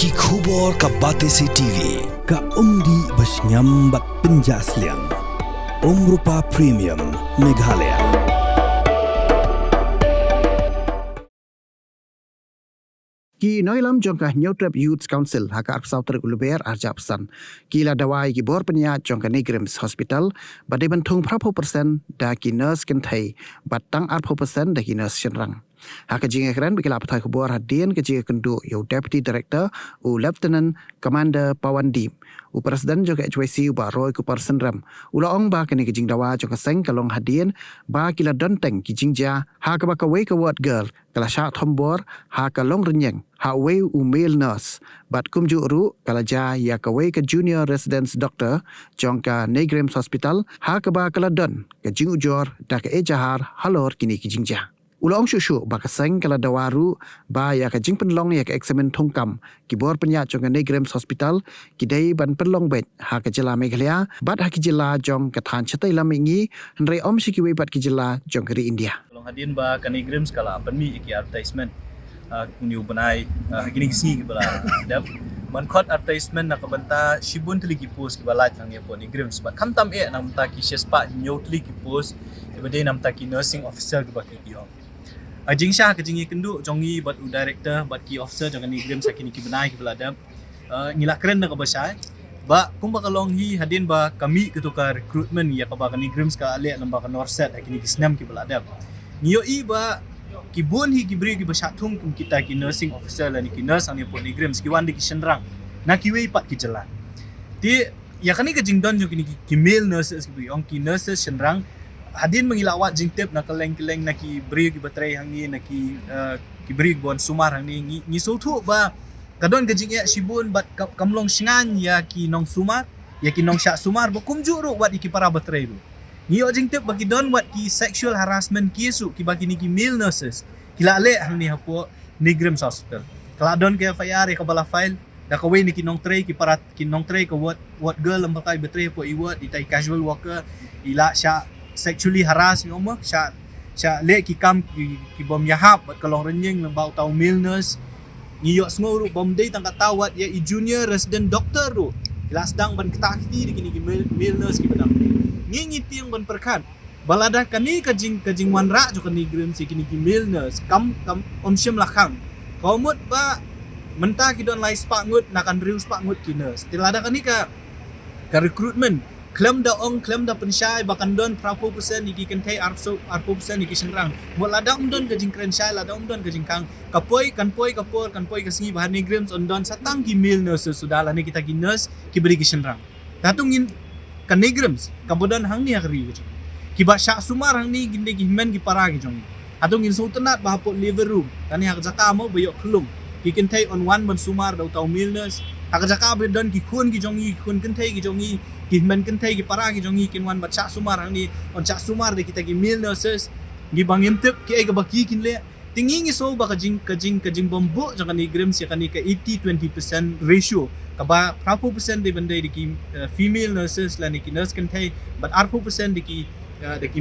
Ki khubor ka Batesi TV. Ka umdi basnyam bat penjaslian. Rupa Premium Meghalaya. Ki noilam jongkah Nyotrap Youth Council haka arsauter uluber arjapsan. Kila dawai ki bor penyat jongkah Negrims Hospital badai bentung prapo persen da ki nurse kentai batang arpo persen da ki nurse senrang. Haka jinga keren bagi lapatai kubur hadian ke jinga kendu yau Deputy Director u Lieutenant Commander Pawandi u Presiden jongkah HYC u ba Roy ku person ram. Ula ong ba kini ke jing dawa jongkah seng kalong hadian ba kila donteng ki jingja haka ba ka wake a word girl kala syak thombor haka long renyeng ha wei u male nurse bat kumju ru kala ja ya ka wei ka junior residence doctor jongka Negrims Hospital ha ka ba kala don ka jing ujor da ka ejahar halor kini ki jingja ulong shushu ba ka seng kala dawaru ba ya ka jing penlong ya ka examen thongkam ki bor penya jongka Negrims Hospital ki dei ban penlong bet ha ka jela Meghalaya bat ha ki jela jong ka than chatai lamingi nrei om shi ki wei bat ki jela jong kri India Hadin ba ka Negrims kala panmi iki advertisement kunyu banai gini gisi kibala dap man khot advertisement na kabanta shibun tli ki post kibala nang ya po Negrims ba kamtam e nam ta ki shespa nyo tli ki post ibade nam ta ki nursing officer ki ba ki yo ajing sha ka jingi kendu jongi bat u director bat ki officer jang Negrims sakini ki banai kibala dap ngila keren na ka ba sha ba kung bakalong hi hadin ba kami ketuka recruitment ya ka ba ka Negrims ka ale lamba ka Norset akini ki snam kibala dap Niyo iba kibun hi gibri gi basyatung kum kita ki nursing officer la ni ki nurse ani po Negrims ki wandi ki senrang na ki wei pat ki jalan ti ya kani ka jingdon jo ki male nurses ki ong ki nurses senrang hadin mangilawat jingtep na keleng-keleng na ki bri ki batrai hangi na ki bri bon sumar hangi ni sotu ba kadon ka jing ya sibun bat kamlong singan ya ki nong sumar ya ki nong syak sumar ba kumju ro wat ki para batrai ro Ni ojing tip bagi don wat ki sexual harassment kisu ki bagi ni ki male nurses kila ale hang ni hapo Negrims Hospital kala don ke FIR ka bala file da ka we ni kinong tray ki parat kinong tray ka what girl ang bakay betray po iwat itay casual worker ila siya sexually harass mo siya le ki kam ki bom yahap at kalong renyeng ng baw taw male nurse niyo ngoro bom day tang katawat ya i junior resident doctor ro ila sedang ban ketakti di kini ki male nurse ki badang ngingiti yang ban perkan balada kani kajing wanra jo kani Negrims kini ki male nurse kam om syem lakang komut ba menta ki don lai spak ngut nakan riu spak ngut ki nurse tilada kani ka recruitment klem da pensyai bakan don prapo persen iki kentai arpo persen iki senrang mot lada don kajing krensyai lada don kajing kang kapoi ka singi bahan Negrims on don satang ki male nurse sudah lani kita ki nurse ki beri ki senrang tatungin ka Negrims kabodan hang ni akri ki ba syak sumar hang ni ginde ki men ki para ki jong atong in sultanat bahapot liver room tani hak jaka mo bayok kelum ki kentai on one ban sumar daw taw milness hak jaka be don ki kun ki jongi kun kentai ki jongi ki men kentai ki para ki jongi kin wan ba syak sumar hang ni on syak sumar de kita ki milnesses gi bangim tip ki ay ka baki kin le tingingi so ba kajing bombo jang Negrims ya kani ka 80-20% ratio kaba prapo persen de bandai di ki female nurses la ni ki nurse kentai but arpo persen di ki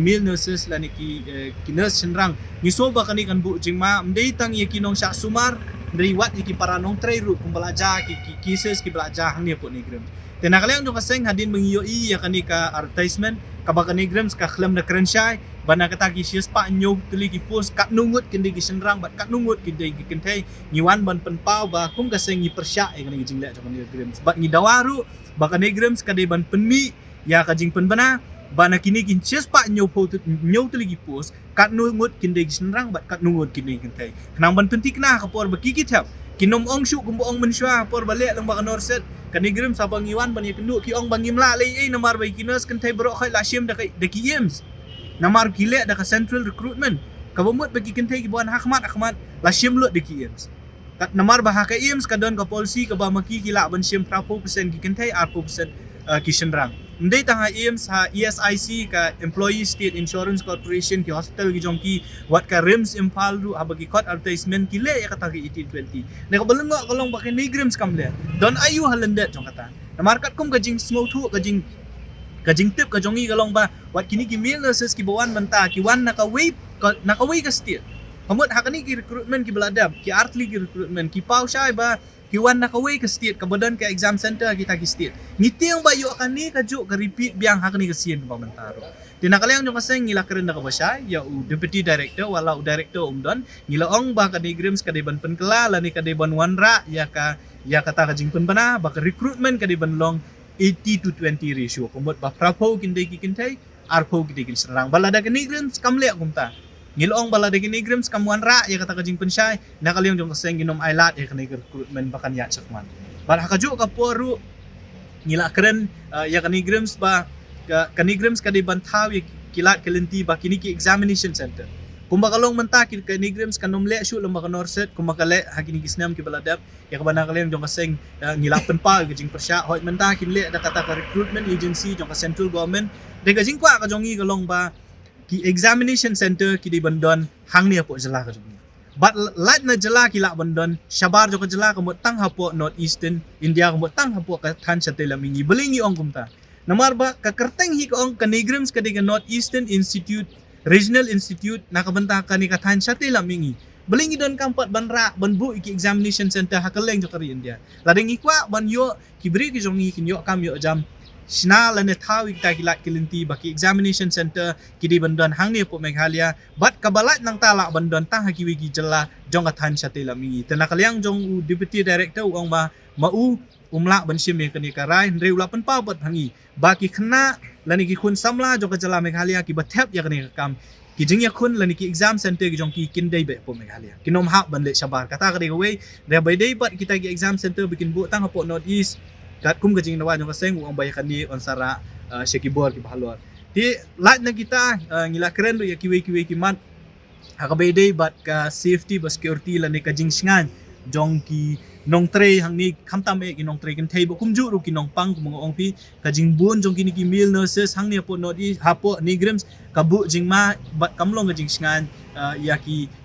male nurses la ni ki nurse senrang ni so ba kani kan bu jingma mdei tang ye ki nong syak sumar ndei wat ki para nong trai ru pembelajar ki cases ki belajar hang ni po Negrims tenakaliang do kaseng hadin mengiyo i ya kani ka advertisement kaba ka Negrims ka klem na krensyai bana kata ki sias pa nyo tuli ki post kat nungut kindi ki senrang bat kat nungut kindi ki kentai ngiwan ban penpau ba kum kaseng ni persya e kani jing le jong Negrims bat ngi dawaru ba ka Negrims ka de ban penmi ya ka jing penbana bana kini kin sias pa nyo tuli ki post kat nungut kindi ki senrang bat kat nungut kindi kentai kenang ban penti kena ka por ba kikitap kinom ong syu kumbo ong mensya por balik lang ba ka Norset ka Negrims sabang ngiwan ban ye kendu ki ong bangimla lei namar ba kinos kentai bro khai la shim da ki yems namar gile da ka central recruitment kabumut bagi kentai ki buan Ahmad la shim lut de ki yems kat namar ba ka yems ka don ka policy ka ba maki kila ban shim prapo persen ki kentai arpo persen ki senrang ndai tanga yems ha ESIC ka Employee State Insurance Corporation ki hospital ki jongki wat ka RIMS impal ru habagi kot advertisement ki le ya kata ki 1820 ne ka balengok kalong ba ka Negrims kamle don ayu halendet jong kata namar kat kum kajing smotu kajing tip ka jongi kalong ba wat kini ki male nurses ki bawan menta ki wan nakaway ka stil Hamut hakani ki recruitment ki beladab, ki artli ki recruitment, ki pau syai ba kiwan na kaway ka state kabadan ka exam center kita ki state ngiti ang bayo akan ni kaju ka repeat biang hak ni kasian ka pamantaro tinakalayang jong kaseng ngila keren na kabasya ya u deputy director wala u director umdon ngila ong ba ka digrims ka diban penkela lani ka diban wanra ya kata ka jing penbana ba ka recruitment ka diban long 80 to 20 ratio kumot ba prapo kinde ki kintay arpo ki digin serang balada ka digrims kamle kumta Ngilong bala de ginigrams kamuan ra ya kata kajing pensay nakalyong jong kaseng ginom ailat ya kanay recruitment bakan ya sakman bala kaju ka poru ngila keren ya kanigrams ba kanigrams ka di bantaw ya kilat kelenti ba kini ki examination center kumbakalong mentakit kanigrams kanom le shu lamba kanorset kumakale hakini kisnam ki baladap ya kabana kalyong jong kaseng ngilapen pa kajing persya hoy mentakin le da kata ka recruitment agency jong ka central government de kajing kwa ka jongi kalong ba ki examination center ki di bandon hang ni apo jela ka jung but lat na jela ki la bandon shabar jo ka jela ka mo tang hapo north eastern india ka mo tang hapo ka than chatela mingi belingi ong kumta namar ba ka kerteng hi ka ong kanigrams ka di ka north eastern institute regional institute nakabanta ka ni ka than chatela mingi belingi don kampat banra banbu ki examination center hakaleng jo ka ri india lading ikwa ban yo ki bri ki jong ki yo kam yo jam Sina lane tawi kita kilat kilinti baki examination center kidi bandon hang ni po Meghalaya bat kabalat nang talak bandon tang hakiwi gi jela jong athan chatela mingi tenakalyang jong deputy director ong ba mau umla bansim ye kani karai ndre ulapan pa bat hangi baki khna lani ki khun samla jong ka jela Meghalaya ki bathep ya kani kam ki jing ya khun lani ki exam center ki jong ki kindai be po Meghalaya kinom hak ban le shabar kata ka de we re by day bat kita ki exam center bikin bu tang hapo north east kat kum kajing nawa jong kaseng uang bayakan ni on sara syakibor ki bahalor di lat na kita ngila keren do ya kiwe ki mat hakabay bat ka safety ba security la ni kajing singan jong ki nong tre hang ni khamtam e ki nong tre kin thai bo kumju ru ki nong pang kumong ong pi kajing bun jong kini ki mil nurses hang ni apo nodi hapo ni grams kabu jing ma bat kamlong kajing singan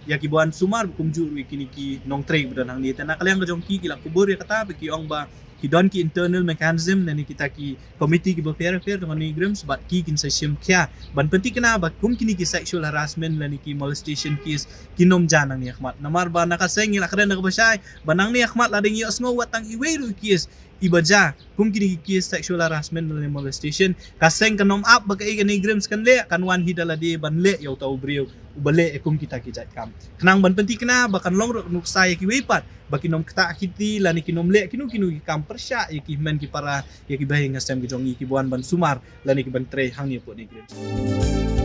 yaki buan sumar kumju ru kini ki nong tre budan hang ni tanakalyang jong ki kila kubur ya kata ki ong ba ki don ki internal mechanism nani kita ki committee ki fair dengan ni grams bat ki kin session kya ban penting kena bat kum kini ki sexual harassment lani ki molestation case kinom janang ni akhmat namar ba nakaseng ila kren nakabasay banang ni akhmat lading yo sngo watang iweru case ibaja kum kini ki sexual harassment lani molestation kaseng kanom up bagai ni grams kan le kan wan hidala de ban le yo tau brio ubale ekum kita ki jat kam kenang ban penting kena bakan long nuk saya ki wepat bakinom kata kiti lani kinom le kinu ki kam persya ki men ki para ki bahe ngasem ki jongi ki buan ban sumar lani ki ban tre hang ni po ni grams